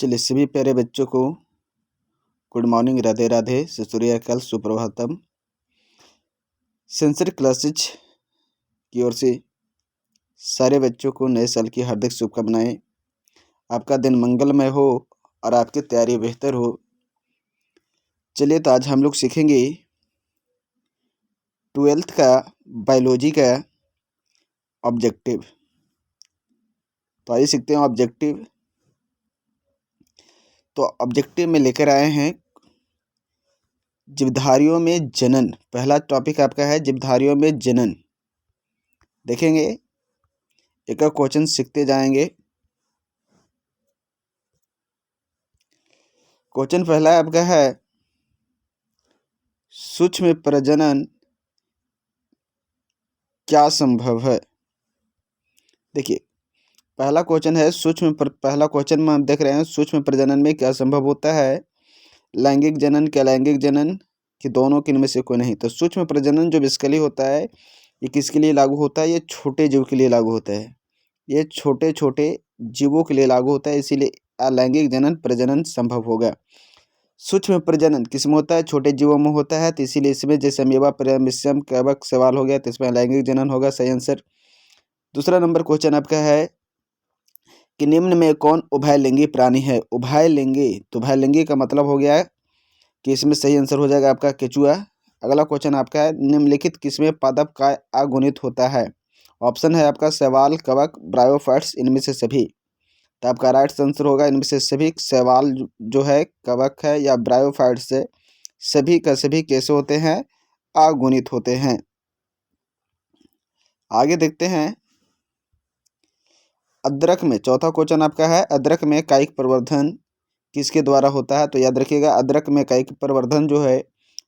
चलिए सभी प्यारे बच्चों को गुड मॉर्निंग, राधे राधे, सत श्री अकाल, सुप्रभातम। सेंसर क्लासेज की ओर से सारे बच्चों को नए साल की हार्दिक शुभकामनाएं। आपका दिन मंगलमय हो और आपकी तैयारी बेहतर हो। चलिए तो आज हम लोग सीखेंगे 12th का बायोलॉजी का ऑब्जेक्टिव। तो आइए सीखते हैं ऑब्जेक्टिव। तो ऑब्जेक्टिव में लेकर आए हैं जीवधारियों में जनन। पहला टॉपिक आपका है जीवधारियों में जनन। देखेंगे एक क्वेश्चन सीखते जाएंगे। क्वेश्चन पहला आपका है सूक्ष्म प्रजनन क्या संभव है। देखिए पहला क्वेश्चन है पहला क्वेश्चन में हम देख रहे हैं सूक्ष्म प्रजनन में क्या संभव होता है। लैंगिक जनन क्या लैंगिक जनन कि दोनों किन में से कोई नहीं। तो सूक्ष्म प्रजनन जो बेसिकली होता है ये किसके लिए लागू होता है, ये छोटे जीव के लिए लागू होता है। ये छोटे छोटे जीवों के लिए लागू होता है, इसीलिए अलैंगिक जनन प्रजनन संभव होगा। सूक्ष्म प्रजनन किसमें होता है, छोटे जीवों में होता है, तो इसीलिए इसमें जैसे अमीबा, पैरामीशियम, कवक सवाल हो गया तो इसमें अलैंगिक जनन होगा, सही आंसर। दूसरा नंबर क्वेश्चन आपका है कि निम्न में कौन उभयलिंगी प्राणी है। उभयलिंगी, तो उभयलिंगी का मतलब हो गया कि इसमें सही आंसर हो जाएगा आपका केचुआ। अगला क्वेश्चन आपका है निम्नलिखित किसमें पादप का अगुणित होता है। ऑप्शन है आपका शैवाल, कवक, ब्रायोफाइट्स, इनमें से सभी। तो आपका राइट आंसर होगा इनमें से सभी। शैवाल जो है, कवक है या ब्रायोफाइट्स से सभी का सभी कैसे होते हैं, अगुणित होते हैं। आगे देखते हैं अदरक में। चौथा क्वेश्चन आपका है अदरक में कायिक प्रवर्धन किसके द्वारा होता है। तो याद रखिएगा अदरक में कायिक प्रवर्धन जो है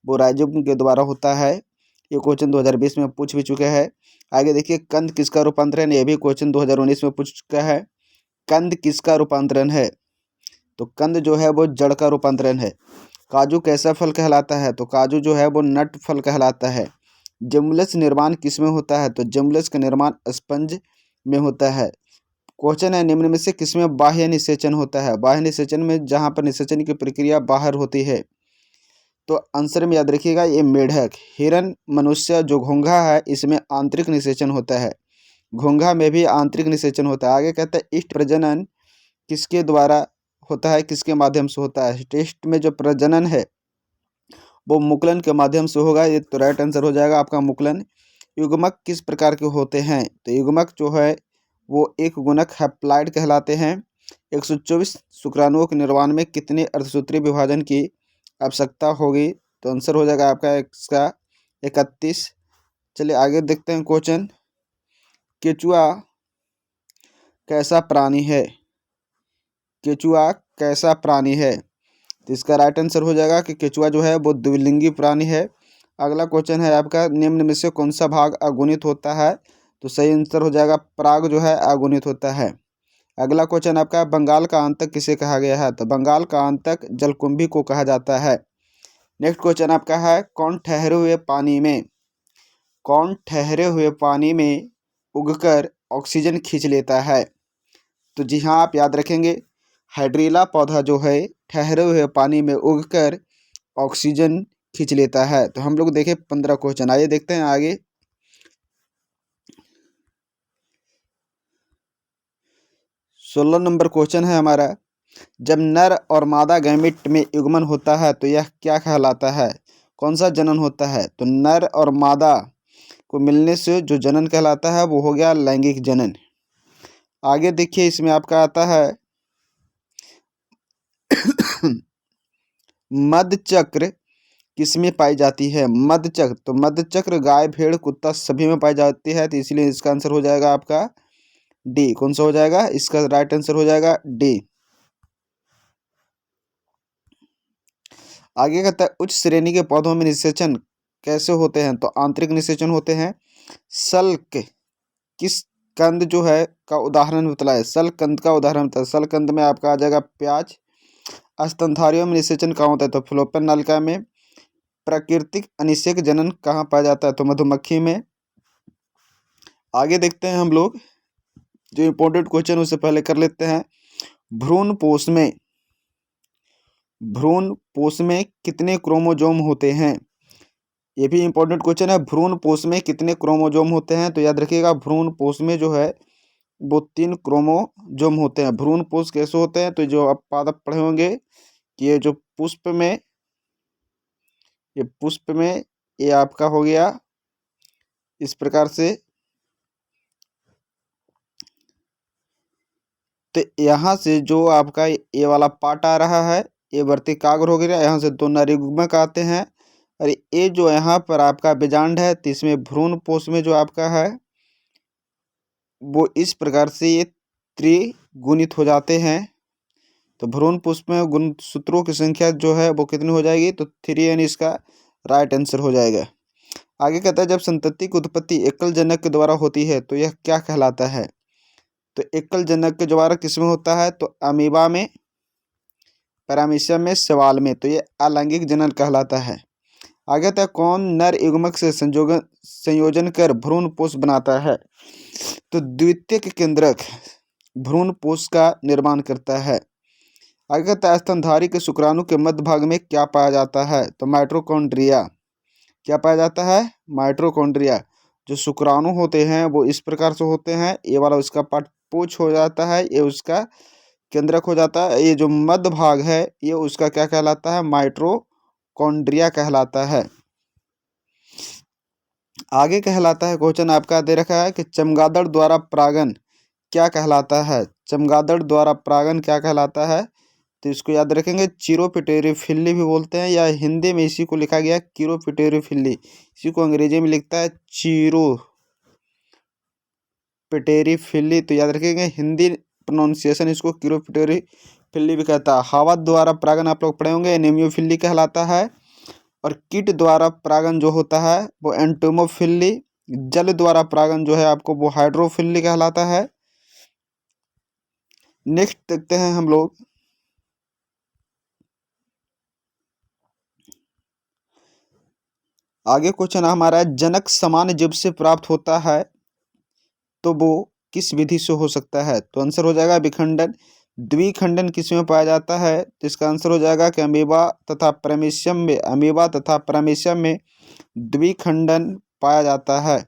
वो राइजोम के द्वारा होता है। ये क्वेश्चन 2020 में पूछ भी चुका है। आगे देखिए कंद किसका रूपांतरण, ये भी क्वेश्चन 2019 में पूछ चुका है। कंद किसका रूपांतरण है, तो कंद जो है वो जड़ का रूपांतरण है। काजू कैसा फल कहलाता है, तो काजू जो है वो नट फल कहलाता है। जमुलस निर्माण किसमें होता है, तो जमुलस का निर्माण स्पंज में होता है। क्वेश्चन है निम्न में से किसमें बाह्य निषेचन होता है। बाह्य निषेचन में जहाँ पर निषेचन की प्रक्रिया बाहर होती है, तो आंसर में याद रखिएगा ये मेढक, हिरन, मनुष्य जो घोंघा है इसमें आंतरिक निषेचन होता है। घोंघा में भी आंतरिक निषेचन होता है। आगे कहता है इष्ट प्रजनन किसके द्वारा होता है, किसके माध्यम से होता है। टेस्ट में जो प्रजनन है वो मुकुलन के माध्यम से होगा, ये तो राइट आंसर हो जाएगा आपका मुकुलन। युग्मक किस प्रकार के होते हैं, तो युग्मक जो है वो एक गुणक हैप्लॉइड कहलाते हैं। 124 शुक्राणुओं के निर्माण में कितने अर्धसूत्रीय विभाजन की आवश्यकता होगी, तो आंसर हो जाएगा आपका इसका 31। चलिए आगे देखते हैं क्वेश्चन केचुआ कैसा प्राणी है। केचुआ कैसा प्राणी है, तो इसका राइट आंसर हो जाएगा कि केचुआ जो है वो द्विलिंगी प्राणी है। अगला क्वेश्चन है आपका निम्न में से कौन सा भाग अगुणित होता है, तो सही आंसर हो जाएगा पराग जो है अगुणित होता है। अगला क्वेश्चन आपका बंगाल का आंतक किसे कहा गया है, तो बंगाल का आंतक जलकुंभी को कहा जाता है। नेक्स्ट क्वेश्चन आपका है कौन ठहरे हुए पानी में उगकर ऑक्सीजन खींच लेता है। तो जी हाँ, आप याद रखेंगे हाइड्रीला पौधा जो है ठहरे हुए पानी में उगकर ऑक्सीजन खींच लेता है। तो हम लोग देखें 15 क्वेश्चन, आइए देखते हैं आगे। 16 नंबर क्वेश्चन है हमारा जब नर और मादा गैमीट में युग्मन होता है तो यह क्या कहलाता है। कौन सा जनन होता है, तो नर और मादा को मिलने से जो जनन कहलाता है वो हो गया लैंगिक जनन। आगे देखिए इसमें आपका आता है मध चक्र किसमें पाई जाती है। मध चक्र, तो मध चक्र गाय, भेड़, कुत्ता सभी में पाई जाती है, तो इसलिए इसका आंसर हो जाएगा आपका डी। कौन सा हो जाएगा, इसका राइट आंसर हो जाएगा डी। आगे कहता है उच्च श्रेणी के पौधों में निषेचन कैसे होते हैं, तो आंतरिक निषेचन होते हैं। सल्क किस कंद जो है का उदाहरण बतलाए। सलकंद का उदाहरण बता। सलकंद में आपका आ जाएगा प्याज। स्तनधारियों में निषेचन कहाँ होता है, तो फलोपन नलिका में। प्राकृतिक अनिषेक जनन कहाँ पाया जाता है, तो मधुमक्खी में। आगे देखते हैं हम लोग जो इम्पोर्टेंट क्वेश्चन उससे पहले कर लेते हैं भ्रूण पोष में भ्रूण पोष में कितने क्रोमोजोम होते हैं? ये भी इंपॉर्टेंट क्वेश्चन है। भ्रूण पोष में कितने क्रोमोजोम होते हैं? तो याद रखिएगा, भ्रूण पोष में जो है वो 3 क्रोमोजोम होते हैं। भ्रूण पोष कैसे होते हैं? तो जो आप पादप पढ़े होंगे कि ये जो पुष्प में ये आपका हो गया इस प्रकार से। तो यहाँ से जो आपका ये वाला पार्ट आ रहा है, ये वर्तिकाग्र हो गया। यहाँ से 2 नाड़ीयुग्मक आते हैं और ये जो यहाँ पर आपका बीजांड है, तो इसमें भ्रूण पोष में जो आपका है वो इस प्रकार से ये त्रिगुणित हो जाते हैं। तो भ्रूण पोष में गुणसूत्रों की संख्या जो है वो कितनी हो जाएगी? तो 3 यानी इसका राइट आंसर हो जाएगा। आगे कहता है, जब संतति की उत्पत्ति एकल जनक के द्वारा होती है तो यह क्या कहलाता है? तो एकल जनक के द्वारा किसमें होता है? तो अमीबा में, पैरामीशियम में, शैवाल में। तो ये अलैंगिक जनन कहलाता है। आगे तक कौन नर युग्मक से संयोजन कर भ्रूण पोष बनाता है? तो द्वितीयक केंद्रक भ्रूण पोष का निर्माण करता है। आगे तक स्तनधारी के शुक्राणु के मध्य भाग में क्या पाया जाता है? तो माइटोकॉन्ड्रिया। क्या पाया जाता है? माइटोकॉन्ड्रिया। जो शुक्राणु होते हैं वो इस प्रकार से होते हैं। ये वाला उसका पार्ट पूछ हो जाता है, ये उसका केंद्रक हो जाता है। ये जो मध्य भाग है ये उसका क्या कहलाता है? माइटोकॉन्ड्रिया कहलाता है। आगे कहलाता है, क्वेश्चन आपका दे रखा है कि चमगादड़ द्वारा परागन क्या कहलाता है? चमगादड़ द्वारा परागन क्या कहलाता है? तो इसको याद रखेंगे, चिरोपिटेरोफिली भी बोलते हैं, या हिंदी में इसी को लिखा गया चिरोपिटेरोफिली। इसी को अंग्रेजी में लिखता है चिरोपिटेरोफिली। तो याद रखेंगे, हिंदी प्रोनाउंसिएशन इसको चिरोपिटेरोफिली भी कहता है। हवा द्वारा परागन आप लोग पढ़े होंगे, एनेमियोफिली कहलाता है। और कीट द्वारा परागन जो होता है वो एंटोमोफिली। जल द्वारा परागन जो है आपको वो हाइड्रोफिली कहलाता है। नेक्स्ट देखते हैं हम लोग, आगे क्वेश्चन हमारा है, जनक समान जीव से प्राप्त होता है तो वो किस विधि से हो सकता है? तो आंसर हो जाएगा विखंडन। द्विखंडन किस में पाया जाता है? तो इसका आंसर हो जाएगा कि अमीबा तथा पैरामीशियम में। अमीबा तथा पैरामीशियम में द्विखंडन पाया जाता है।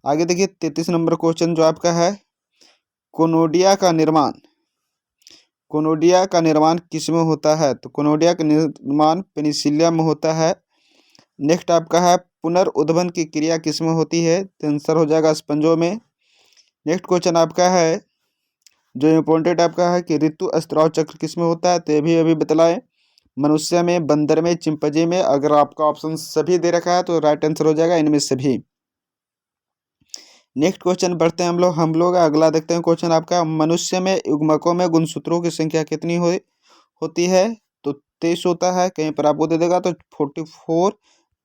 आगे देखिए 33 नंबर क्वेश्चन जो आपका है, कोनोडिया का निर्माण किस में होता है? तो कोनोडिया का निर्माण पेनिसिलियम में होता है। नेक्स्ट आपका है, पुनर्उद्भवन की क्रिया किस में होती है? तो आंसर हो जाएगा स्पंजों में। नेक्स्ट क्वेश्चन आपका है जो इम्पोर्टेंट आपका है कि ऋतु स्त्राव चक्र किस में होता है? तो ये भी अभी बतलाएं। मनुष्य में, बंदर में, चिंपैंजी में। अगर आपका ऑप्शन सभी दे रखा है तो राइट आंसर हो जाएगा इनमें सभी। नेक्स्ट क्वेश्चन बढ़ते हैं हम लोग अगला देखते हैं क्वेश्चन आपका, मनुष्य में युग्मकों में गुणसूत्रों की संख्या कितनी होती है? तो 23 होता है। कहीं पर आपको दे देगा तो 44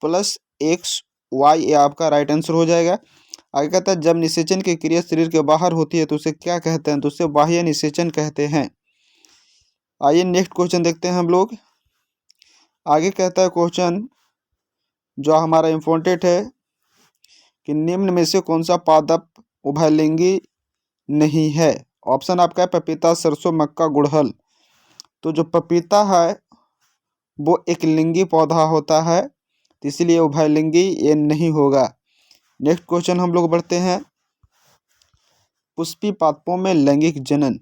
+ XY ये आपका राइट आंसर हो जाएगा। आगे कहता है, जब निषेचन की क्रिया शरीर के बाहर होती है तो उसे क्या कहते हैं? तो उसे बाह्य निषेचन कहते हैं। आइए नेक्स्ट क्वेश्चन देखते हैं हम लोग। आगे कहता है क्वेश्चन जो हमारा इम्पोर्टेंट है कि निम्न में से कौन सा पादप उभयलिंगी नहीं है? ऑप्शन आपका है पपीता, सरसों, मक्का, गुड़हल। तो जो पपीता है वो एक लिंगी पौधा होता है, तो इसलिए उभयलिंगी ये नहीं होगा। नेक्स्ट क्वेश्चन हम लोग बढ़ते हैं, पुष्पी पादपों में लैंगिक जनन।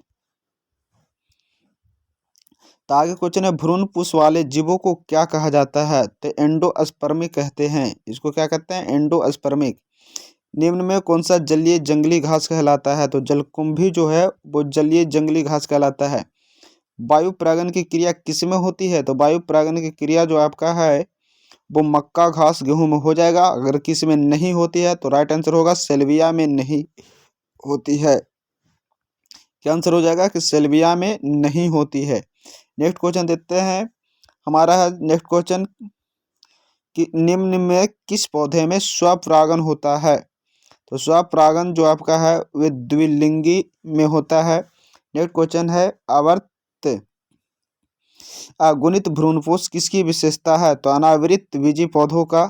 तो आगे क्वेश्चन है, भ्रूण पुष्प वाले जीवों को क्या कहा जाता है? तो एंडोस्पर्मिक कहते हैं। इसको क्या कहते हैं? एंडोस्पर्मिक। निम्न में कौन सा जलीय जंगली घास कहलाता है? तो जलकुंभी जो है वो जलीय जंगली घास कहलाता है। वायु परागन की क्रिया किस में होती है? तो वायु परागन की क्रिया जो आपका है वो मक्का, घास, गेहूं में हो जाएगा। अगर किस में नहीं होती है तो राइट आंसर होगा सेल्विया में नहीं होती है। क्या आंसर हो जाएगा कि सेल्विया में नहीं होती है। नेक्स्ट क्वेश्चन देखते हैं हमारा है नेक्स्ट क्वेश्चन कि निम्न में किस पौधे में स्वपरागन होता है? तो स्वपरागन जो आपका है वह द्विलिंगी में होता है। नेक्स्ट क्वेश्चन है, आवर्त अगुणित भ्रूणपोष किसकी विशेषता है? तो अनावृत बीजी पौधों का।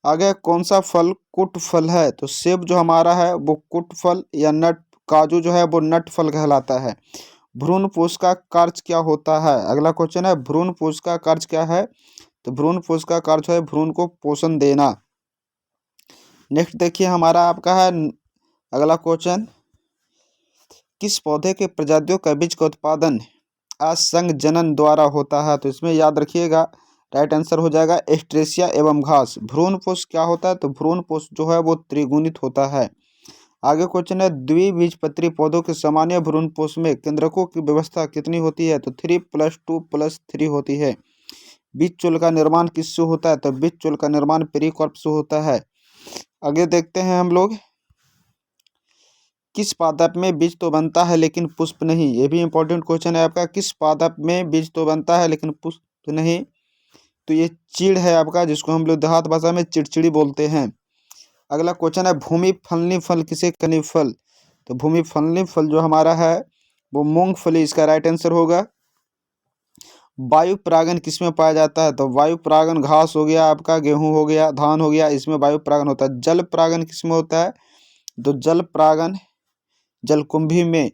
आगे कौन सा फल कुट फल है? तो सेब जो हमारा है वो कुट फल या नट, काजू जो है वो नट फल कहलाता है। भ्रूणपोष का कार्य क्या होता है? अगला क्वेश्चन है भ्रूणपोष का कार्य क्या है? तो भ्रूणपोष का कार्य है भ्रूण को पोषण देना। नेक्स्ट देखिए हमारा आपका है अगला क्वेश्चन, किस पौधे के प्रजातियों का बीज का उत्पादन असंजनन द्वारा होता है? तो इसमें याद रखिएगा राइट आंसर हो जाएगा एस्ट्रेसिया एवं घास। भ्रूणपोष क्या होता है? तो भ्रूणपोष जो है वो त्रिगुणित होता है। आगे क्वेश्चन है द्विबीजपत्री पौधों के सामान्य भ्रूणपोष में केंद्रकों की व्यवस्था कितनी होती है? तो 3+2+3 होती है। बीज चोल का निर्माण किससे होता है? तो बीज चोल का निर्माण पेरिकार्प से होता है। आगे देखते हैं हम लोग, किस पादप में बीज तो बनता है लेकिन पुष्प नहीं? ये भी इंपॉर्टेंट क्वेश्चन है आपका, किस पादप में बीज तो बनता है लेकिन पुष्प नहीं? तो ये चीड़ है आपका, जिसको हम लोग देहात भाषा में चिड़चिड़ी बोलते हैं। अगला क्वेश्चन है भूमि फलनी फल किसे कहते फल? तो भूमि फलनी फल जो हमारा है वो मूंगफली इसका राइट आंसर होगा। वायु परागन किसमें पाया जाता है? तो वायु परागन घास हो गया आपका, गेहूं हो गया, धान हो गया, इसमें वायु परागन होता है। जल परागन किसमें होता है? तो जल परागन जलकुंभी में,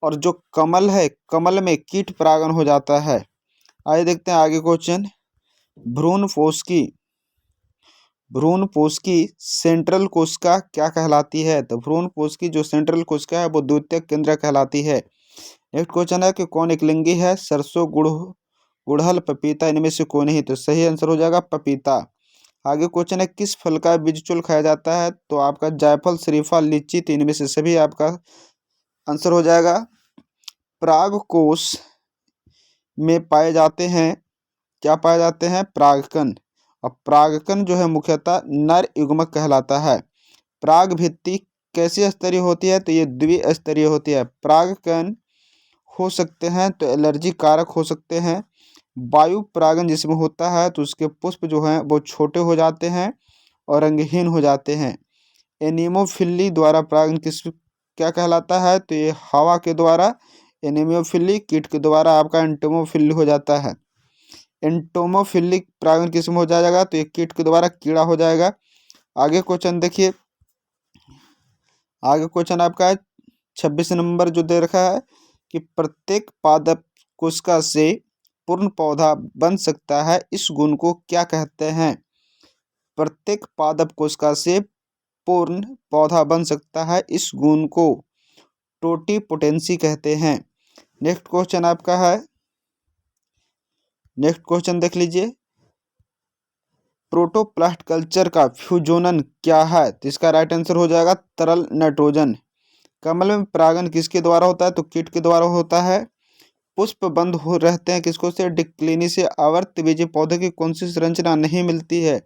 और जो कमल है कमल में कीट परागन हो जाता है। आइए देखते हैं आगे क्वेश्चन, भ्रूणपोष की सेंट्रल कोशिका क्या कहलाती है? तो भ्रूणपोष की जो सेंट्रल कोशिका है वो द्वितीयक केंद्र कहलाती है। नेक्स्ट क्वेश्चन है कि कौन एकलिंगी है? सरसों, गुड़हल, पपीता, इनमें से कोई नहीं? तो सही आंसर हो जाएगा पपीता। आगे क्वेश्चन है किस फल का बीज चोल खाया जाता है? तो आपका जायफल, शरीफा, लीची, तो इनमें से सभी आपका आंसर हो जाएगा। परागकोश में पाए जाते हैं, क्या पाए जाते हैं? परागकण। और परागकण जो है मुख्यतः नर युग्मक कहलाता है। पराग भित्ति कैसी स्तरीय होती है? तो ये द्विस्तरीय होती है। परागकण हो सकते हैं तो एलर्जी कारक हो सकते हैं। वायु परागन जिसमें होता है तो उसके पुष्प जो हैं वो छोटे हो जाते हैं और रंगहीन हो जाते हैं। एनीमोफिली द्वारा परागन क्या कहलाता है? तो ये हवा के द्वारा। एनीमोफिली कीट के द्वारा आपका एंटोमोफिली हो जाता है। एंटोमोफिलिक परागन किसमें हो जाएगा? तो ये कीट के द्वारा कीड़ा हो जाएगा। आगे क्वेश्चन देखिए, आगे क्वेश्चन आपका है 26 नंबर जो दे रखा है कि प्रत्येक पादप कोशिका से पूर्ण पौधा बन सकता है, इस गुण को क्या कहते हैं? प्रत्येक पादप कोशिका से पूर्ण पौधा बन सकता है, इस गुण को टोटीपोटेंसी कहते हैं। नेक्स्ट क्वेश्चन आपका है, नेक्स्ट क्वेश्चन देख लीजिए, प्रोटोप्लास्ट कल्चर का फ्यूजोनन क्या है? तो इसका राइट आंसर हो जाएगा तरल नाइट्रोजन। कमल में परागन किसके द्वारा होता है? तो कीट के द्वारा होता है। पुष्प बंद हो रहते हैं किसको से? डिक्लिनी से। आवर्तबीजी पौधे की कौन सी संरचना नहीं मिलती है?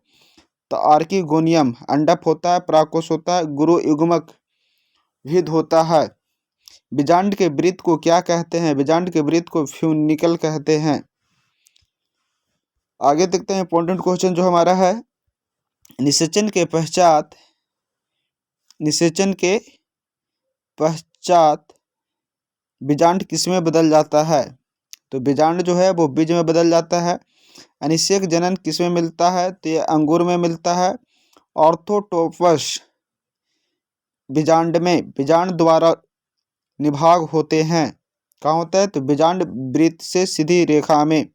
तो आर्किगोनियम। अंडप होता है, परागकोश होता है, गुरु युग्मक भिद होता है। बीजांड के वृत्त को क्या कहते हैं? बीजांड के वृत्त को फ्यूनिकल कहते हैं। आगे देखते हैं इंपॉर्टेंट क्वेश्चन जो हमारा है, निषेचन के पश्चात बीजांड किसमें बदल जाता है? तो बीजांड जो है वो बीज में बदल जाता है। अनिषेक जनन किसमें मिलता है? तो ये अंगूर में मिलता है। ऑर्थोटोपस बीजांड में बीजांड द्वारा निभाग होते हैं, कहाँ होता है? तो बीजांड वृत्त से सीधी रेखा में।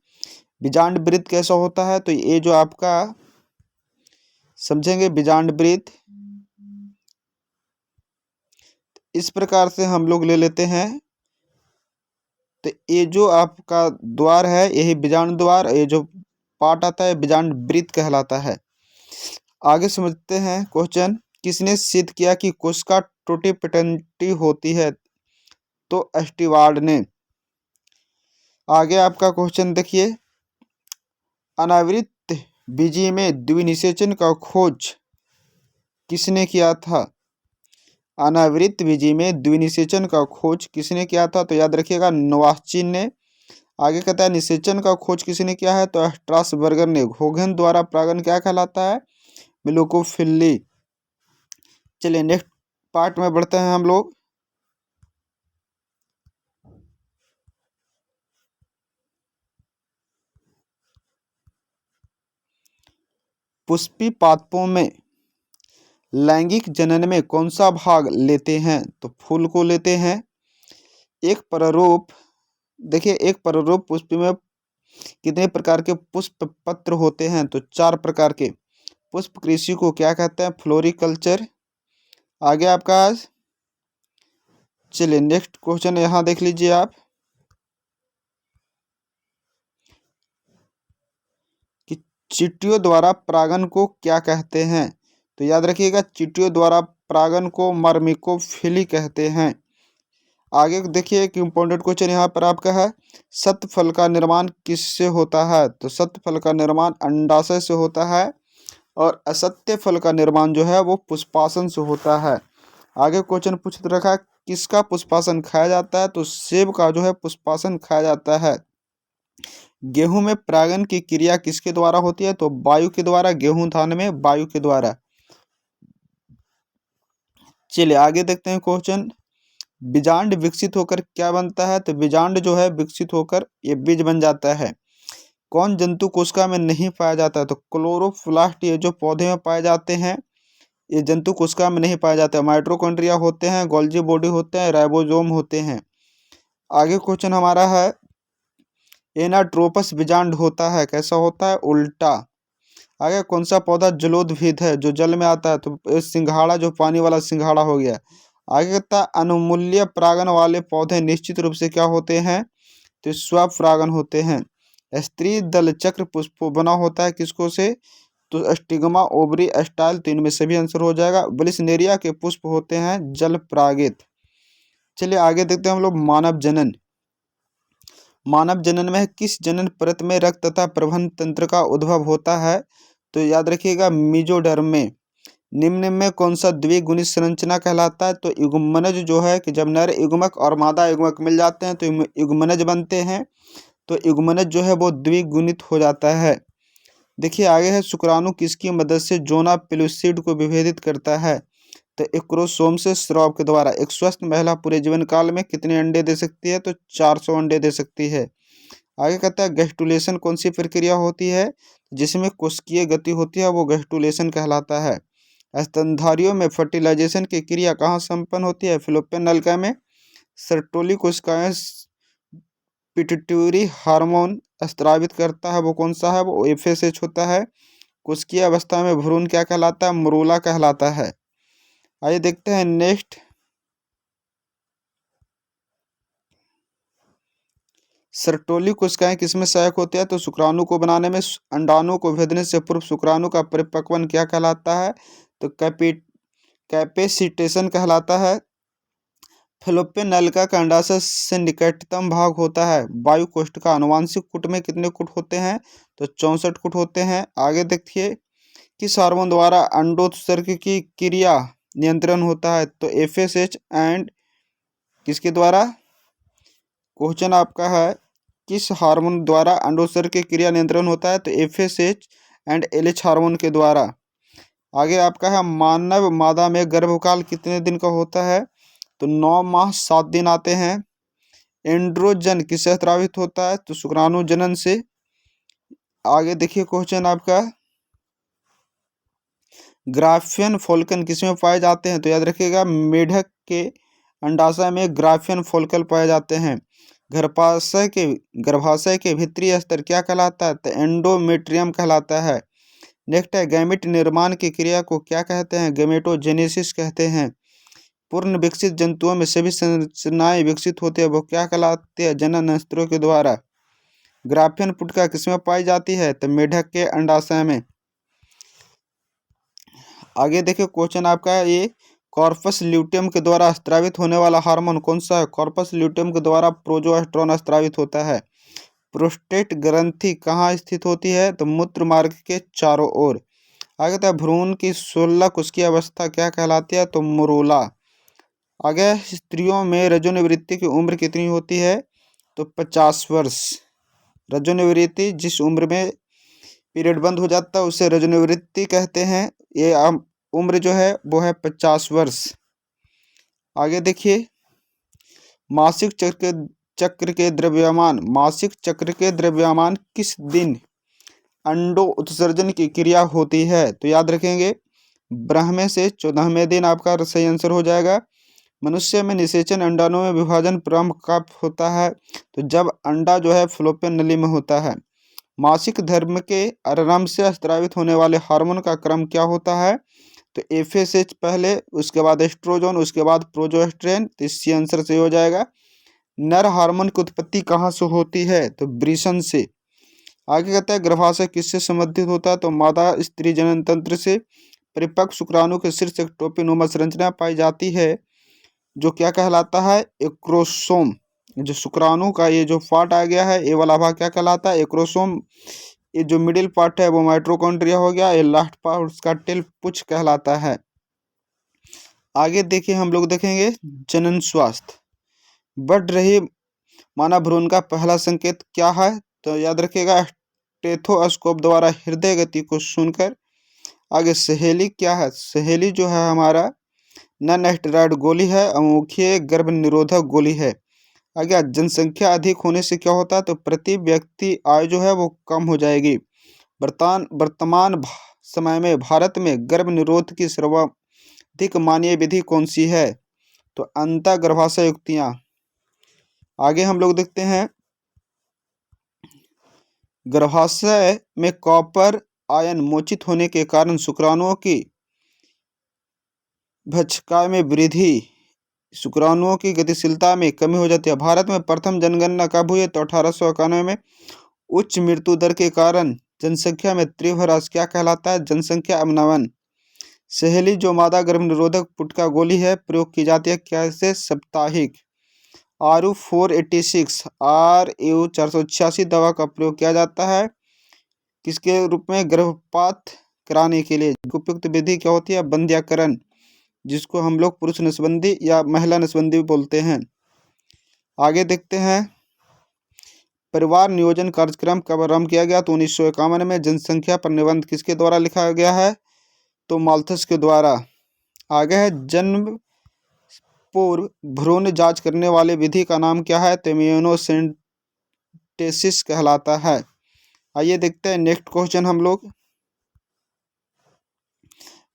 बीजांड वृत्त कैसा होता है? तो ये जो आपका समझेंगे बीजांड वृत्त इस प्रकार से हम लोग ले लेते हैं। तो ये जो आपका द्वार है यही बीजांड द्वार, ये जो पार्ट आता है बीजांड वृत्त कहलाता है। आगे समझते हैं क्वेश्चन, किसने सिद्ध किया कि कोशिका टोटीपोटेंटी होती है? तो स्टीवार्ड ने। आगे आपका क्वेश्चन देखिए, अनावृत बीजी में द्विनिषेचन का खोज किसने किया था? अनावृत बीजी में द्विनिषेचन का खोज किसने किया था? तो याद रखिएगा नोवास्चिन ने। आगे कहता है निषेचन का खोज किसने किया है? तो स्ट्रासबर्गर ने। घोघन द्वारा परागन क्या कहलाता है? मिलोकोफिली। चलिए नेक्स्ट पार्ट में बढ़ते हैं हम लोग। पुष्पी पादपों में लैंगिक जनन में कौन सा भाग लेते हैं? तो फूल को लेते हैं। एक प्रारूप देखिए एक पररूप पुष्प में कितने प्रकार के पुष्प पत्र होते हैं? तो 4 प्रकार के। पुष्प कृषि को क्या कहते हैं? फ्लोरिकल्चर। आगे आपका चलिए नेक्स्ट क्वेश्चन यहाँ देख लीजिए आप कि चींटियों द्वारा परागन को क्या कहते हैं? तो याद रखिएगा चींटियों द्वारा परागन को मर्मिकोफिली कहते हैं। आगे देखिए एक इम्पोर्टेंट क्वेश्चन यहाँ पर आपका है, सत्य फल का निर्माण किससे होता है? तो सत्य फल का निर्माण अंडाशय से होता है और असत्य फल का निर्माण जो है वो पुष्पासन से होता है। आगे क्वेश्चन पूछ रखा है किसका पुष्पासन खाया जाता है? तो सेब का जो है पुष्पासन खाया जाता है। गेहूं में परागन की क्रिया किसके द्वारा होती है? तो वायु के द्वारा। गेहूं धान में वायु के द्वारा। चलिए आगे देखते हैं क्वेश्चन, बीजांड विकसित होकर क्या बनता है? तो बीजांड जो है विकसित होकर ये बीज बन जाता है। कौन जंतु कोशिका में नहीं पाया जाता है? तो क्लोरोप्लास्ट, ये जो पौधे में पाए जाते हैं ये जंतु कोशिका में नहीं पाए जाते हैं। माइटोकॉन्ड्रिया होते हैं, गोल्जी बॉडी होते हैं, राइबोसोम होते हैं। आगे क्वेश्चन हमारा है, एनाट्रोपस बीजांड होता है, कैसा होता है? उल्टा। आगे कौन सा पौधा जलोद्भिद है जो जल में आता है? तो सिंघाड़ा, जो पानी वाला सिंघाड़ा हो गया। आगे कहता है अनुमूल्य परागन वाले पौधे निश्चित रूप से क्या होते हैं? तो स्वपरागन होते हैं। स्त्री दल चक्र पुष्प बना होता है किसको से? तो स्टिग्मा, ओवरी, स्टाइल, तो इनमें सभी आंसर हो जाएगा। ब्लिसनेरिया के पुष्प होते हैं जल परागित। चलिए आगे देखते हैं हम लोग मानव जनन। मानव जनन में किस जनन परत में रक्त तथा प्रबंध तंत्र का उद्भव होता है? तो याद रखिएगा मीजोडर्म में। निम्न में कौन सा द्विगुणित संरचना कहलाता है? तो युग्मनज जो है कि जब नर युग्मक और मादा युग्मक मिल जाते हैं तो युग्मनज बनते हैं। तो युग्मनज जो है वो द्विगुणित हो जाता है। देखिए आगे है, शुक्राणु किसकी मदद से जोना पेलुसिड को विभेदित करता है? तो एक क्रोमोसोम से स्राव के द्वारा। एक स्वस्थ महिला पूरे जीवन काल में कितने अंडे दे सकती है? तो 400 अंडे दे सकती है। आगे कहता है गैस्टुलेशन कौन सी प्रक्रिया होती है जिसमें कोशिकीय गति होती है? वो गैस्टुलेशन कहलाता है। स्तनधारियों में फर्टिलाइजेशन की क्रिया कहाँ संपन्न होती है? फिलोपियन नलिका में। सर्टोली कोशिकाएं पिट्यूटरी हार्मोन स्रावित करता है, वो कौन सा है? वो एफएसएच होता है। कोशिकीय अवस्था में भ्रूण क्या कहलाता है? मरूला कहलाता है। आइए देखते हैं नेक्स्ट, सर्टोली कोशिकाएं किसमें सहायक होती है? तो शुक्राणु को बनाने में। अंडाणु को भेदने से पूर्व शुक्राणु का परिपक्वन क्या कहलाता है? तो कैपेसिटेशन कहलाता है। फिलिपिन नलिका का अंडाशय से निकटतम भाग होता है वायु कोष्ठ का। आनुवांशिक कूट में कितने कूट होते हैं? तो 64 कूट होते हैं। आगे देखिए, किस हार्मोन द्वारा अंडोत्सर्ग की क्रिया नियंत्रण होता है? तो एफएसएच एंड किसके द्वारा? क्वेश्चन आपका है, किस हार्मोन द्वारा अंडोत्सर्ग की क्रिया नियंत्रण होता है? तो एफएसएच एंड एलएच हार्मोन के द्वारा। आगे आपका है, मानव मादा में गर्भकाल कितने दिन का होता है? तो 9 माह 7 दिन आते हैं। एंड्रोजन किससे स्रावित होता है? तो शुक्राणु जनन से। आगे देखिए क्वेश्चन आपका, ग्राफियन फोल्कन किसमें पाए जाते हैं? तो याद रखिएगा मेढक के अंडाशय में ग्राफियन फोल्कल पाए जाते हैं। गर्भाशय के भीतरी स्तर क्या कहलाता है? तो एंडोमेट्रियम कहलाता है। नेक्स्ट है, गैमेट निर्माण की क्रिया को क्या कहते हैं? गैमेटोजेनेसिस कहते हैं। पूर्ण विकसित जंतुओं में सभी संरचनाएं विकसित होती है, वो क्या कहलाती है? जनन अस्त्रों के द्वारा। ग्राफियन पुटका किसमें पाई जाती है? तो मेढक के अंडाशय में। आगे देखिए क्वेश्चन आपका है, ये कॉर्पस ल्यूटियम के द्वारा स्रावित होने वाला हार्मोन कौन सा है? कॉर्पस ल्यूटियम के द्वारा प्रोजेस्टेरोन स्रावित होता है। प्रोस्टेट ग्रंथि कहाँ स्थित होती है? तो मूत्र मार्ग के चारों ओर। आगे था, भ्रूण की 16 कोशिकीय अवस्था क्या कहलाती है? तो मरूला। आगे, स्त्रियों में रजोनिवृत्ति की उम्र कितनी होती है? तो 50 वर्ष। रजोनिवृत्ति जिस उम्र में पीरियड बंद हो जाता है उसे रजोनिवृत्ति कहते हैं। ये उम्र जो है वो है 50 वर्ष। आगे देखिए, मासिक चक्र के द्रव्यमान किस दिन अंडो उत्सर्जन की क्रिया होती है? तो याद रखेंगे ब्रह्मे से 14वें दिन आपका सही आंसर हो जाएगा। मनुष्य में निषेचन अंडाणु में विभाजन प्रारंभ कब होता है? तो जब अंडा जो है फ्लोपियन नली में होता है। मासिक धर्म के आरंभ से स्रावित होने वाले हार्मोन का क्रम क्या होता है? तो एफएसएच पहले, उसके बाद एस्ट्रोजन, उसके बाद प्रोजेस्टेरोन। तो इससे आंसर सही हो जाएगा। नर हार्मोन की उत्पत्ति कहाँ से होती है? तो वृषण से। आगे कहता है गर्भाशय किससे संबंधित होता है? तो मादा स्त्री जनन तंत्र से। परिपक्व शुक्राणु के शीर्ष एक टोपीनुमा संरचना पाई जाती है जो क्या कहलाता है? एक्रोसोम। जो शुक्राणु का ये जो पार्ट आ गया है, ये वाला भाग क्या कहलाता है? एक्रोसोम। ये जो मिडिल पार्ट है वो माइटोकॉन्ड्रिया हो गया। ये लास्ट पार्ट उसका टेल पुच्छ कहलाता है। आगे देखिए हम लोग देखेंगे जनन स्वास्थ्य। बढ़ रही मानव भ्रूण का पहला संकेत क्या है? तो याद रखिएगा स्टेथोस्कोप द्वारा हृदय गति को सुनकर। आगे सहेली क्या है? सहेली जो है हमारा नॉन स्टेरॉइड गोली है, अमुखीय गर्भ निरोधक गोली है। आगे जनसंख्या अधिक होने से क्या होता है? तो प्रति व्यक्ति आय जो है वो कम हो जाएगी। वर्तमान समय में भारत में गर्भ निरोध की सर्वाधिक मान्य विधि कौन सी है? तो अंतः गर्भाशय युक्तियां। आगे हम लोग देखते हैं गर्भाशय में कॉपर आयन मोचित होने के कारण शुक्राणुओं की भक्षका में वृद्धि, शुक्राणुओं की गतिशीलता में कमी हो जाती है। भारत में प्रथम जनगणना कब हुई? तो 1891 में। उच्च मृत्यु दर के कारण जनसंख्या में तीव्र ह्रास क्या कहलाता है? जनसंख्या अवनमन। सहेली जो मादा गर्भ निरोधक पुटका गोली है प्रयोग की जाती है कैसे? साप्ताहिक। RU 486 RU 486 दवा का प्रयोग किया जाता है किसके रूप में? गर्भपात कराने के लिए। उपयुक्त विधि क्या होती है? बंध्याकरण, जिसको हम लोग पुरुष नसबंदी या महिला नसबंदी बोलते हैं। आगे देखते हैं परिवार नियोजन कार्यक्रम कब आरंभ किया गया? तो 1951 में। जनसंख्या पर निबंध किसके द्वारा लिखा गया है? तो माल्थस के द्वारा। आगे है जन्म पूर्व भ्रूण जांच करने वाले विधि का नाम क्या है? तो इम्यूनोसेंटेसिस कहलाता है। आइए देखते हैं नेक्स्ट क्वेश्चन हम लोग।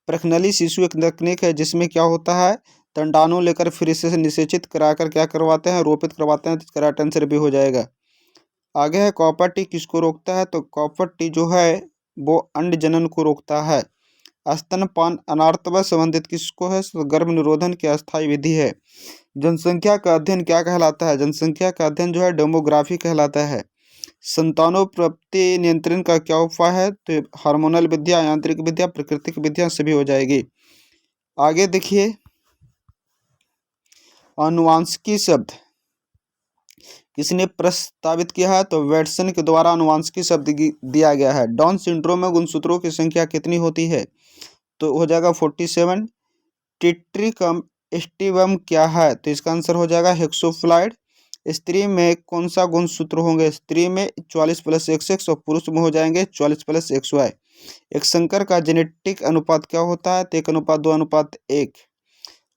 प्रखनली शिशु एक तकनीक है जिसमें क्या होता है? अंडाणु लेकर फिर इसे निषेचित कराकर क्या करवाते हैं? रोपित करवाते हैं। तो इसका राइट आंसर भी हो जाएगा। आगे है कॉपर टी किसको रोकता है? तो कॉपर टी जो है वो अंड जनन को रोकता है। स्तनपान अनार्थव संबंधित किसको है? तो गर्भ निरोधन की अस्थायी विधि है। जनसंख्या का अध्ययन क्या कहलाता है? जनसंख्या का अध्ययन जो है डेमोग्राफी कहलाता है। संतानोत्पत्ति नियंत्रण का क्या उपाय है? तो हार्मोनल विद्या, यांत्रिक विद्या, प्राकृतिक विद्या सभी हो जाएगी। आगे देखिए आनुवांशिकी शब्द किसने प्रस्तावित किया है? तो वेटसन के द्वारा आनुवांशिकी शब्द दिया गया है। डाउन सिंड्रोम में गुणसूत्रों की संख्या कितनी होती है? तो हो जाएगा 47। टिट्रिकम एस्टिवम क्या है? तो इसका आंसर हो जाएगा हेक्सोफ्लाइड। स्त्री में कौन सा गुणसूत्र होंगे? स्त्री में 44+XX और पुरुष में हो जाएंगे 44+XY। एक संकर का जेनेटिक अनुपात क्या होता है? तो 1:2:1।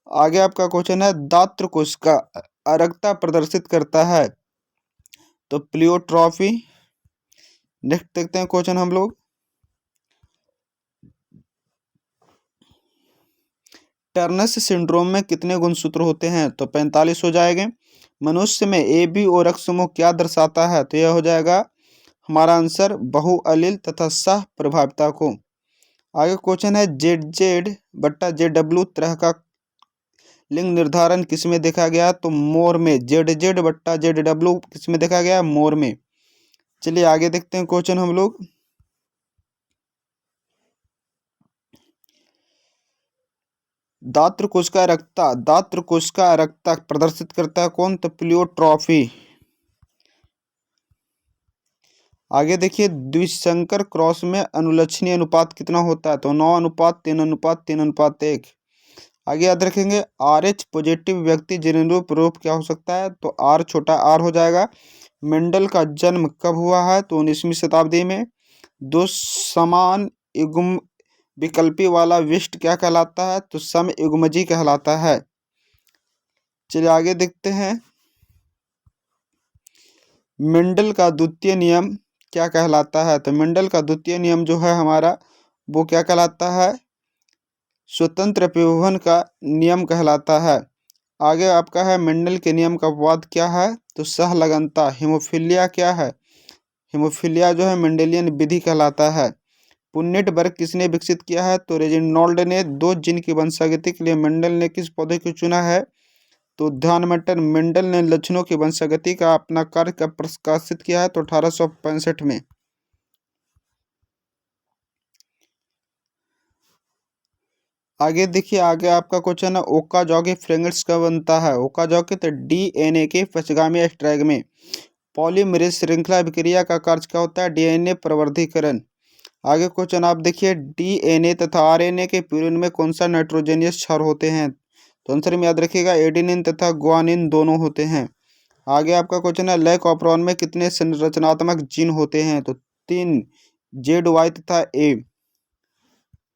आगे आपका क्वेश्चन है दात्र कोशिका अरक्ता प्रदर्शित करता है तो प्लियोट्रॉफी। नेक्स्ट देखते हैं क्वेश्चन हम लोग। टर्नस सिंड्रोम में कितने गुणसूत्र होते हैं? तो 45 हो जाएंगे। मनुष्य में AB और रक्त समूह क्या दर्शाता है? तो यह हो जाएगा हमारा आंसर बहुअलील तथा सह प्रभाविता को। आगे क्वेश्चन है ZZ/ZW तरह का लिंग निर्धारण किसमें देखा गया? तो मोर में। ZZ/ZW किसमें देखा गया? मोर में। चलिए आगे देखते हैं क्वेश्चन हम लोग। दात्र कोशिका रक्ता प्रदर्शित करता है कौन? तो प्लियोट्रॉफी। आगे देखिए द्विसंकर क्रॉस में अनुलक्षणीय अनुपात कितना होता है? तो 9:3:3:3:1। आगे याद रखेंगे RH पॉजिटिव व्यक्ति जनरूप रूप क्या हो सकता है? तो R छोटा r हो जाएगा। मेंडल का जन्म कब हुआ है? तो 19वीं शताब्दी में। दो समान युग्म विकल्पी वाला विशिष्ट क्या कहलाता है? तो समयुग्मजी कहलाता है। चलिए आगे देखते हैं मेंडल का द्वितीय नियम क्या कहलाता है? तो मेंडल का द्वितीय नियम जो है हमारा वो क्या कहलाता है? स्वतंत्र विभवन का नियम कहलाता है। आगे आपका है मेंडल के नियम का अपवाद क्या है, तो सहलगनता। हीमोफीलिया क्या है, हीमोफीलिया जो है मेंडेलियन विधि कहलाता है। पुन्नेट वर्ग किसने विकसित किया है, तो रेजिनॉल्ड ने। दो जीन की वंशागति के लिए मेंडल ने किस पौधे को चुना है, तो ध्यान मटर। मेंडल ने लक्षणों की वंशागति का अपना कार्य कब प्रकाशित किया है, तो 1865 में। आगे देखिए, आगे आपका क्वेश्चन है ओकाजाकी फ्रेगमेंट्स कब बनता है। ओकाजाकी तो डीएनए के पक्षगामी स्ट्रैग में पॉलीमरेज श्रृंखला अभिक्रिया का कार्य क्या होता है, डीएनए प्रवर्धीकरण। आगे क्वेश्चन आप देखिए, डीएनए तथा आरएनए के प्यूरिन में कौन सा नाइट्रोजनियस क्षार होते हैं, तो आंसर में याद रखिएगा एडेनिन तथा ग्वानिन दोनों होते हैं। आगे आपका क्वेश्चन है लैक ऑपरॉन में कितने संरचनात्मक जीन होते हैं, तो 3, जेड वाई तथा ए।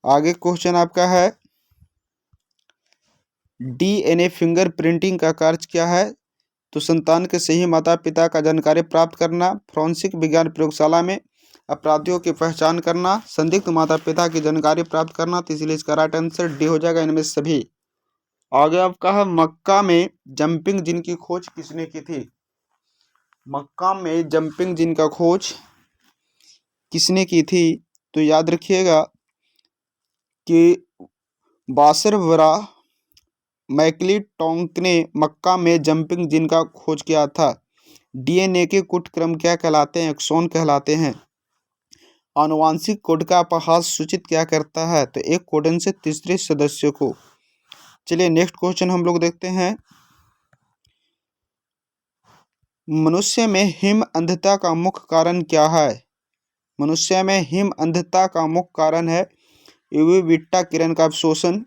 आगे क्वेश्चन आपका है डीएनए फिंगर प्रिंटिंग का कार्य क्या है, तो संतान के सही माता पिता का जानकारी प्राप्त करना, फोरेंसिक विज्ञान प्रयोगशाला में अपराधियों की पहचान करना, संदिग्ध माता पिता की जानकारी प्राप्त करना। तो इसलिए इसका राइट आंसर डी हो जाएगा इनमें सभी। आगे आपका है मक्का में जंपिंग जिन की खोज किसने की थी, मक्का में जंपिंग जिन का खोज किसने की थी, तो याद रखिएगा कि बासरवरा मैकलीटोंक ने मक्का में जंपिंग जिन का खोज किया था। डीएनए के कूट क्रम क्या कहलाते हैं, एक्सोन कहलाते हैं। आनुवांशिक कोड का अपहास सूचित क्या करता है, तो एक कोडन से तीसरे सदस्य को। चलिए नेक्स्ट क्वेश्चन हम लोग देखते हैं। मनुष्य में हिम अंधता का मुख्य कारण क्या है, मनुष्य में हिम अंधता का मुख्य कारण है यूवी बीटा किरण का अवशोषण।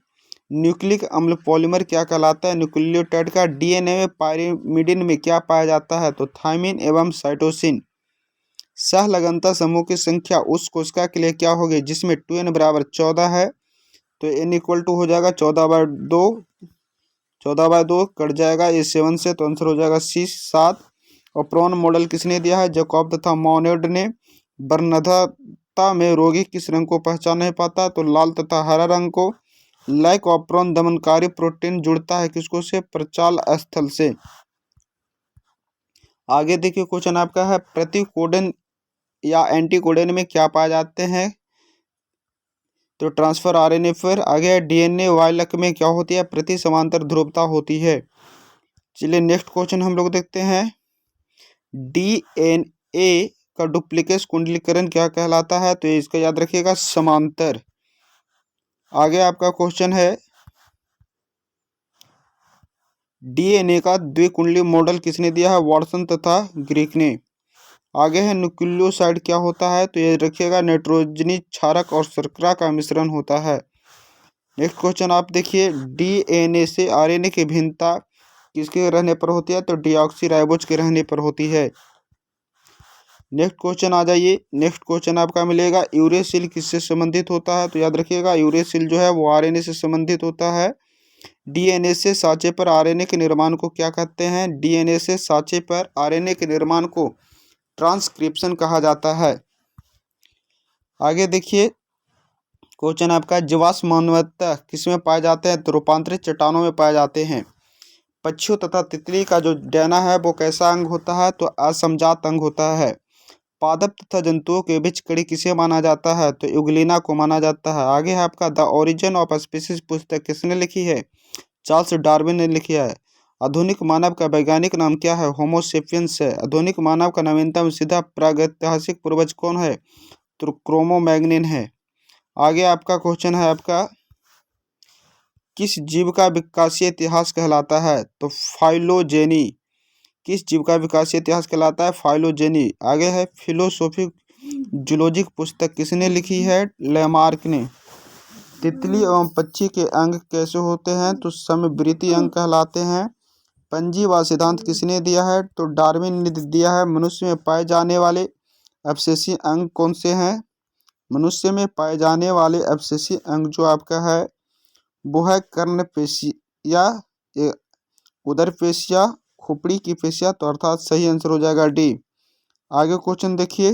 न्यूक्लिक अम्ल पॉलीमर क्या कहलाता है, न्यूक्लियोटाइड का। डीएनए में पायरिमिडिन में क्या पाया जाता है, तो थायमिन एवं साइटोसिन। सहलगनता समूह की संख्या उस कोशिका के लिए क्या होगी जिसमें 2n बराबर 14 है, तो n इक्वल टू हो जाएगा 14/2, 14/2 कट जाएगा ये 7 से, तो आंसर हो जाएगा C 7। और प्रॉन मॉडल किसने दिया है, जैकब तथा मॉनेड ने। वर्णनता में रोगी किस रंग को पहचान नहीं पाता, तो लाल तथा हरा रंग को। लाइक ऑप्रोन दमनकारी प्रोटीन जुड़ता है किसको से, प्रचाल स्थल से। आगे देखिए क्वेश्चन आपका है प्रतिकोडन या एंटीकोडन में क्या पाए जाते हैं, तो ट्रांसफर आरएनए। फिर आगे डीएनए वायलक में क्या होती है, प्रति समांतर ध्रुवता होती है। चलिए नेक्स्ट क्वेश्चन हम लोग देखते हैं। डीएनए का डुप्लीकेट कुंडलीकरण क्या कहलाता है, तो इसका याद रखिएगा समांतर। आगे आपका क्वेश्चन है डीएनए का द्विकुंडली मॉडल किसने दिया है, वॉटसन तथा ग्रीक ने। आगे है न्यूक्लियोसाइड क्या होता है, तो ये रखिएगा नाइट्रोजनी क्षारक और शर्करा का मिश्रण होता है। नेक्स्ट क्वेश्चन आप देखिए, डीएनए से आरएनए की भिन्नता किसके रहने पर होती है, तो डीऑक्सीराइबोज के रहने पर होती है। नेक्स्ट क्वेश्चन आ जाइए। नेक्स्ट क्वेश्चन आपका मिलेगा यूरेसिल किससे संबंधित होता है, तो याद रखिएगा यूरेसिल जो है वो आरएनए से संबंधित होता है। डीएनए से साँचे पर आरएनए के निर्माण को क्या कहते हैं, डीएनए से साँचे पर आरएनए के निर्माण को ट्रांसक्रिप्शन कहा जाता है। आगे देखिए क्वेश्चन आपका जीवाश्म मानवता किसमें पाए जाते हैं, तो रूपांतरित चट्टानों में पाए जाते हैं। पक्षियों तथा तितली का जो डैना है वो कैसा अंग होता है, तो असमजात अंग होता है। पादप तथा जंतुओं के बीच कड़ी किसे माना जाता है, तो यूग्लिना को माना जाता है। आगे है आपका द ओरिजिन ऑफ स्पीसीज पुस्तक किसने लिखी है, चार्ल्स डार्विन ने लिखी है। आधुनिक मानव का वैज्ञानिक नाम क्या है, होमो सेपियंस है। आधुनिक मानव का नवीनतम सीधा प्रागैतिहासिक पूर्वज कौन है, तो क्रोमो मैग्निन है। आगे आपका क्वेश्चन है आपका किस जीव का विकासीय इतिहास कहलाता है, तो फाइलोजेनी। किस जीव का विकासीय इतिहास कहलाता है, फाइलोजेनी। आगे है फिलोसोफिक जूलॉजिक पुस्तक किसने लिखी है, लेमार्क ने। तितली एवं पक्षी के अंग कैसे होते हैं, तो समवृत्ति अंग कहलाते हैं। पंजीवाद सिद्धांत किसने दिया है, तो डार्विन ने दिया है। मनुष्य में पाए जाने वाले अवशेषी अंग कौन से हैं, मनुष्य में पाए जाने वाले अवशेषी अंग जो आपका है वो है कर्ण पेशिया, उदर पेशिया, खोपड़ी की पेशिया, तो अर्थात सही आंसर हो जाएगा डी। आगे क्वेश्चन देखिए,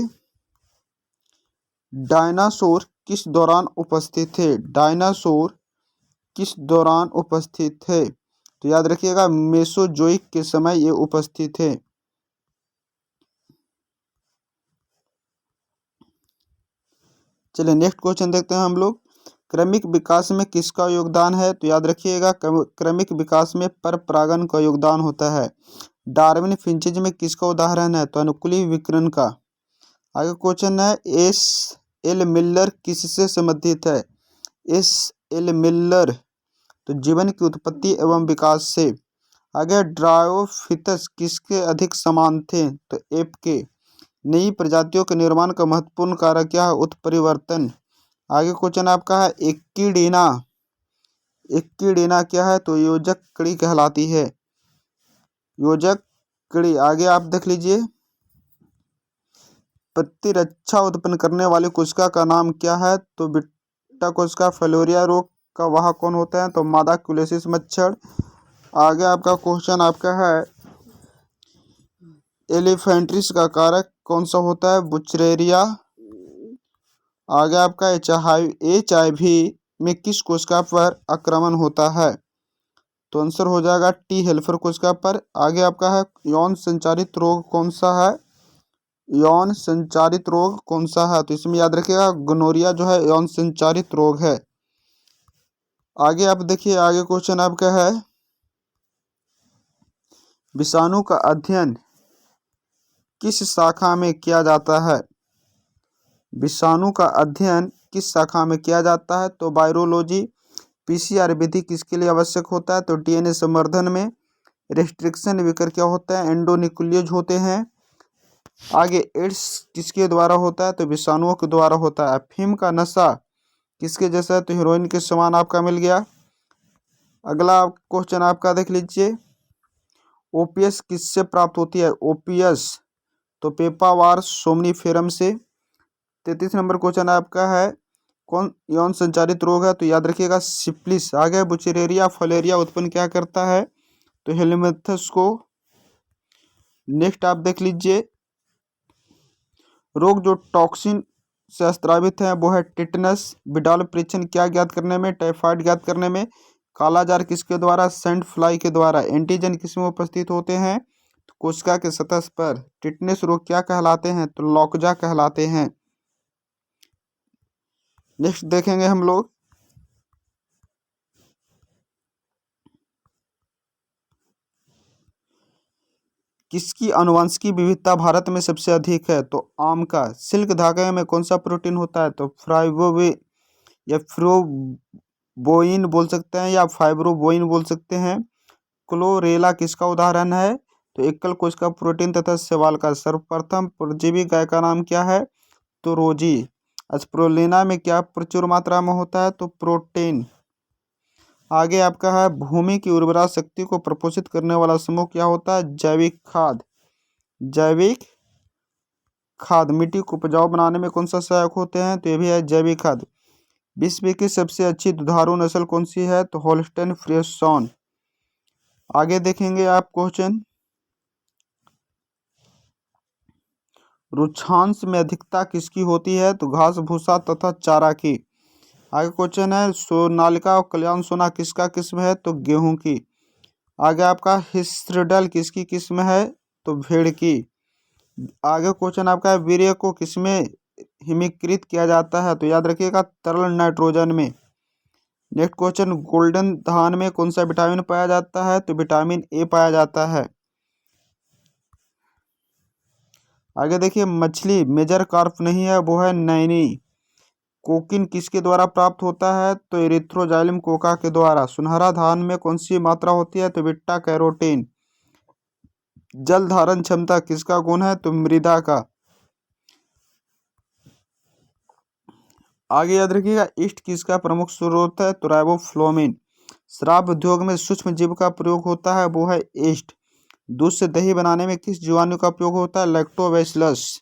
डायनासोर किस दौरान उपस्थित थे, डायनासोर किस दौरान उपस्थित थे, तो याद रखिएगा मेसोजोइक के समय ये उपस्थित है। चलिए नेक्स्ट क्वेश्चन देखते हैं हम लोग। क्रमिक विकास में किसका योगदान है? तो याद रखिएगा क्रमिक विकास में परपरागण का योगदान होता है। डार्विन फिंचेज में किसका उदाहरण है? तो अनुकूली विकिरण का। आगे क्वेश्चन है एस एल मिलर किससे संबंधित है? एस एल मिलर तो जीवन की उत्पत्ति एवं विकास से। आगे ड्रायोफिथस किसके अधिक समान थे? तो एप के। नई प्रजातियों के निर्माण का महत्वपूर्ण कारक क्या है? उत्परिवर्तन। आगे क्वेश्चन आपका है एक्कीडीना। एक्कीडीना क्या है? तो योजक कड़ी कहलाती है। योजक कड़ी। आगे आप देख लीजिए प्रतिरक्षा उत्पन्न करने वाली कोशिका का नाम क्या है? तो बीटा कोशिका। फ्लोरिया रोग का वाहक कौन होता है? तो मादा क्यूलेसिस मच्छर। आगे आपका क्वेश्चन आपका है एलिफेंट्रिस का कारक कौन सा होता है? बुचरेरिया। आगे आपका HIV में किस कोशिका पर आक्रमण होता है? तो आंसर हो जाएगा टी हेल्पर कोशिका पर। आगे आपका है यौन संचारित रोग कौन सा है? यौन संचारित रोग कौन सा है? तो इसमें याद रखिएगा गोनोरिया जो है यौन संचारित रोग है। आगे आप देखिए आगे क्वेश्चन आपका है विषाणु का अध्ययन किस शाखा में किया जाता है? विषाणु का अध्ययन किस शाखा में किया जाता है? तो वायरोलॉजी। PCR विधि किसके लिए आवश्यक होता है? तो DNA संवर्धन में। रेस्ट्रिक्शन विकर क्या होता है? एंडोन्यूक्लियोज होते हैं। आगे एड्स किसके द्वारा होता है? तो विषाणुओं के द्वारा होता है। अफीम का नशा किसके जैसा है? तो हीरोइन के समान आपका मिल गया। अगला क्वेश्चन आपका देख लीजिए ओपियस किससे प्राप्त होती है? ओपियस तो पेपावार सोमनीफेरम से। 33 नंबर क्वेश्चन आपका है कौन यौन संचारित रोग है? तो याद रखिएगा सिफिलिस। आगे बुचेरेरिया फलेरिया उत्पन्न क्या करता है? तो हेलमिंथस को। नेक्स्ट आप देख लीजिए रोग जो टॉक्सिन से स्रावित है वो है टिटनस। विडाल परीक्षण क्या ज्ञात करने में? टाइफाइड ज्ञात करने में। कालाजार किसके द्वारा? सेंट फ्लाई के द्वारा। एंटीजन किसमें उपस्थित होते हैं? तो कोशिका के सतह पर। टिटनेस रोग क्या कहलाते हैं? तो लॉकजा कहलाते हैं। नेक्स्ट देखेंगे हम लोग किसकी आनुवंशिक विविधता भारत में सबसे अधिक है? तो आम का। सिल्क धागे में कौन सा प्रोटीन होता है? तो फाइब्रोवे या फ्रोबोइन बोल सकते हैं या फाइब्रोबोइन बोल सकते हैं। क्लोरेला किसका उदाहरण है? तो एकल कोशिका प्रोटीन तथा शैवाल का। सर्वप्रथम परजीवी गाय का नाम क्या है? तो रोजी। स्प्रुलिना में क्या प्रचुर मात्रा में होता है? तो प्रोटीन। आगे आपका है भूमि की उर्वरा शक्ति को प्रपोषित करने वाला समूह क्या होता है? जैविक खाद। जैविक खाद मिट्टी को उपजाऊ बनाने में कौन सा सहायक होते हैं? तो ये भी है जैविक खाद। विश्व की सबसे अच्छी दुधारू नस्ल कौन सी है? तो होल्स्टेन फ्रिसियन। आगे देखेंगे आप क्वेश्चन रुक्षांश में अधिकता किसकी होती है? तो घास भूसा तथा चारा की। आगे क्वेश्चन है सोनालिका और कल्याण सोना किसका किस्म है? तो गेहूं की। आगे आपका हिस्ट्रिडल किसकी किस्म है? तो भेड़ की। आगे क्वेश्चन आपका है वीर्य को किसमें हिमीकृत किया जाता है? तो याद रखिएगा तरल नाइट्रोजन में। नेक्स्ट क्वेश्चन गोल्डन धान में कौन सा विटामिन पाया जाता है? तो विटामिन ए पाया जाता है। आगे देखिए मछली मेजर कार्प नहीं है वो है नैनी। कोकिन किसके द्वारा प्राप्त होता है? तो एरिथ्रोजाइलम कोका के द्वारा। सुनहरा धान में कौन सी मात्रा होती है? तो बीटा कैरोटीन। जल धारण क्षमता किसका गुण है? तो मृदा का। आगे याद रखिएगा ईस्ट किसका प्रमुख स्रोत है? तो राइबोफ्लोविन। शराब उद्योग में सूक्ष्म जीव का प्रयोग होता है वो है ईस्ट। दूध से दही बनाने में किस जीवाणु का उपयोग होता है? लैक्टोबैसिलस।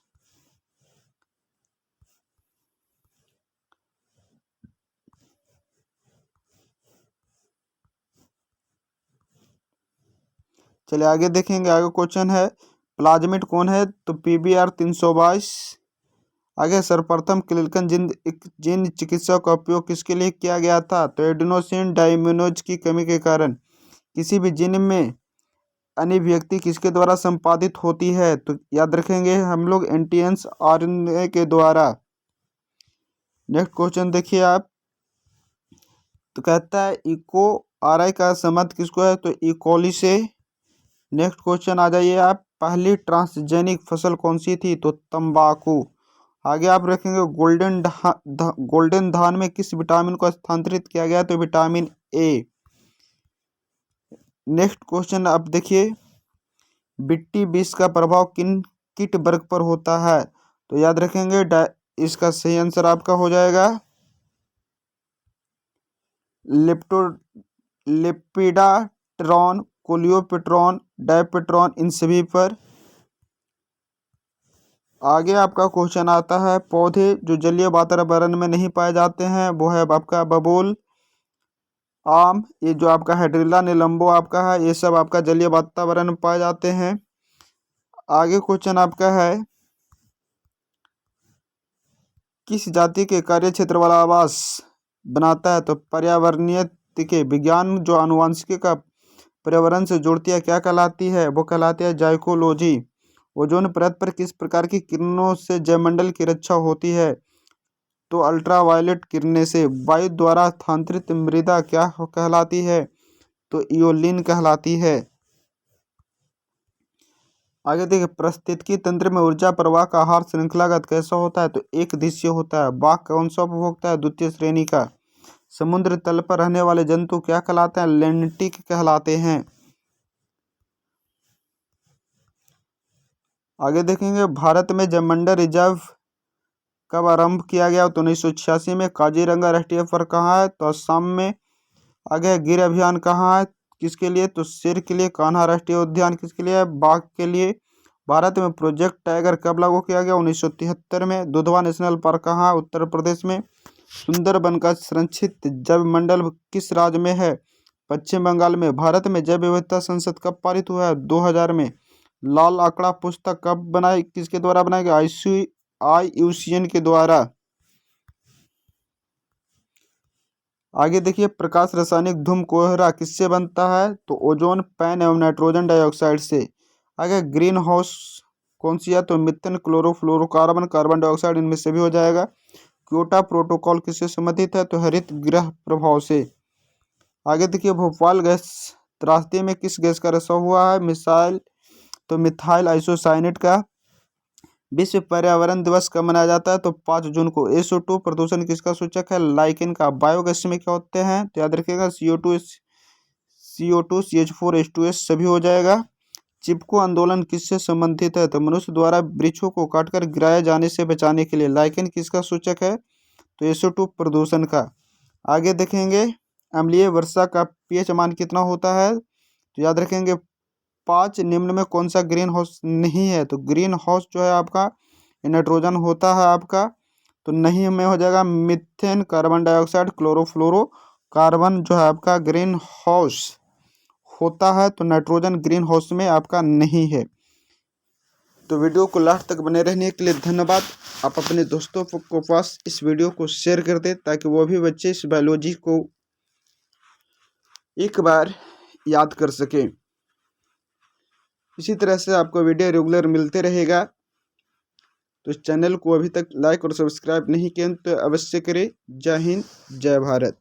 चलिए आगे देखेंगे आगे क्वेश्चन है प्लाज्मिड कौन है? तो PBR 322। आगे सर्वप्रथम क्लिनिकल जीन चिकित्सा का उपयोग किसके लिए किया गया था? तो एडिनोसिन डाइमिनोज की कमी के कारण। किसी भी जीन में अभिव्यक्ति किसके द्वारा संपादित होती है? तो याद रखेंगे हम लोग एंटीएंस आरएनए के द्वारा। नेक्स्ट क्वेश्चन देखिए आप, तो कहता है इको आरआई का संबंध किसको है? तो इकोली से। नेक्स्ट क्वेश्चन आ जाइए आप, पहली ट्रांसजेनिक फसल कौन सी थी? तो तंबाकू। आगे आप रखेंगे गोल्डन धान में किस विटामिन को स्थानांतरित किया गया? तो विटामिन ए। नेक्स्ट क्वेश्चन आप देखिए, बिट्टी विष का प्रभाव किन कीट वर्ग पर होता है? तो याद रखेंगे इसका सही आंसर आपका हो जाएगा लेपिडाट्रॉन, कोलियोपेट्रॉन, डायपेट्रॉन, इन सभी पर। आगे आपका क्वेश्चन आता है, पौधे जो जलीय वातावरण में नहीं पाए जाते हैं वो है आपका बबूल, आम, ये जो आपका हाइड्रिला निलंबो आपका है, ये सब आपका जलीय वातावरण में पाए जाते हैं। आगे क्वेश्चन आपका है, किस जाति के कार्य क्षेत्र वाला आवास बनाता है? तो पर्यावरणीय के विज्ञान जो आनुवंशिकी का पर्यावरण से जोड़ती है क्या कहलाती है? वो कहलाती है जाइकोलॉजी। ओजोन परत पर किस प्रकार की किरणों से जयमंडल की रक्षा होती है? तो अल्ट्रावायलेट किरणें से। वायु द्वारा स्थानांतरित मृदा क्या कहलाती है? तो इओलिन कहलाती है। आगे देखिए, पारिस्थितिकी तंत्र में ऊर्जा प्रवाह का आहार श्रृंखलागत कैसा होता है? तो एक दिशीय होता है। बाघ कौन सा उपभोक्ता है? द्वितीय श्रेणी का। समुद्र तल पर रहने वाले जंतु क्या कहलाते हैं? लेंटिक कहलाते हैं। आगे देखेंगे, भारत में जयमंडल रिजर्व कब आरंभ किया गया? तो 1986 में। काजीरंगा राष्ट्रीय पार्क कहाँ है? तो असम में। आगे गिर अभियान कहाँ है? किसके लिए? तो शेर के लिए। कान्हा राष्ट्रीय उद्यान किसके लिए? बाघ के लिए। भारत में प्रोजेक्ट टाइगर कब लागू किया गया? 1973 में। दुधवा नेशनल पार्क कहाँ है? उत्तर प्रदेश में। सुंदरबन का संरक्षित जैव मंडल किस राज्य में है? पश्चिम बंगाल में। भारत में जैव विविधता संसद कब पारित हुआ है? 2000 में। लाल आंकड़ा पुस्तक कब बनाई, किसके द्वारा बनाई गई? IUCN के द्वारा। आगे देखिए, प्रकाश रासायनिक धूम कोहरा किससे बनता है? तो ओजोन, पैन एवं नाइट्रोजन डाइऑक्साइड से। आगे ग्रीन हाउस कौन सी है? तो मिथेन, क्लोरोफ्लोरोकार्बन, कार्बन डाइऑक्साइड, इनमें से भी हो जाएगा। क्योटो प्रोटोकॉल किससे संबंधित है? तो हरित गृह प्रभाव से। आगे देखिए, भोपाल गैस त्रासदी में किस गैस का रिसाव हुआ है? मिथाइल आइसोसाइनेट का। विश्व पर्यावरण दिवस कब मनाया जाता है? तो 5 जून को। SO2 प्रदूषण किसका सूचक है? लाइकेन का। बायोगैस में क्या होते हैं? तो याद रखिएगा CO2, CH4, H2S सभी हो जाएगा। चिपको आंदोलन किससे संबंधित है? तो मनुष्य द्वारा वृक्षों को काटकर गिराए जाने से बचाने के लिए। लाइकेन किसका सूचक है? तो SO2 प्रदूषण का। आगे देखेंगे, अम्लीय वर्षा का pH मान कितना होता है? तो याद रखेंगे 5। निम्न में कौन सा ग्रीन हाउस नहीं है? तो ग्रीन हाउस जो है आपका नाइट्रोजन होता है आपका, तो नहीं में हो जाएगा methane, carbon dioxide, chlorofluoro carbon जो है आपका ग्रीन हाउस होता है, तो नाइट्रोजन ग्रीन हाउस में आपका नहीं है। तो वीडियो को लास्ट तक बने रहने के लिए धन्यवाद। आप अपने दोस्तों को पास इस वीडियो को शेयर कर दें ताकि वो भी बच्चे इस बायोलॉजी को एक बार याद कर सकें। इसी तरह से आपको वीडियो रेगुलर मिलते रहेगा। तो इस चैनल को अभी तक लाइक और सब्सक्राइब नहीं किए तो अवश्य करें। जय हिंद, जय भारत।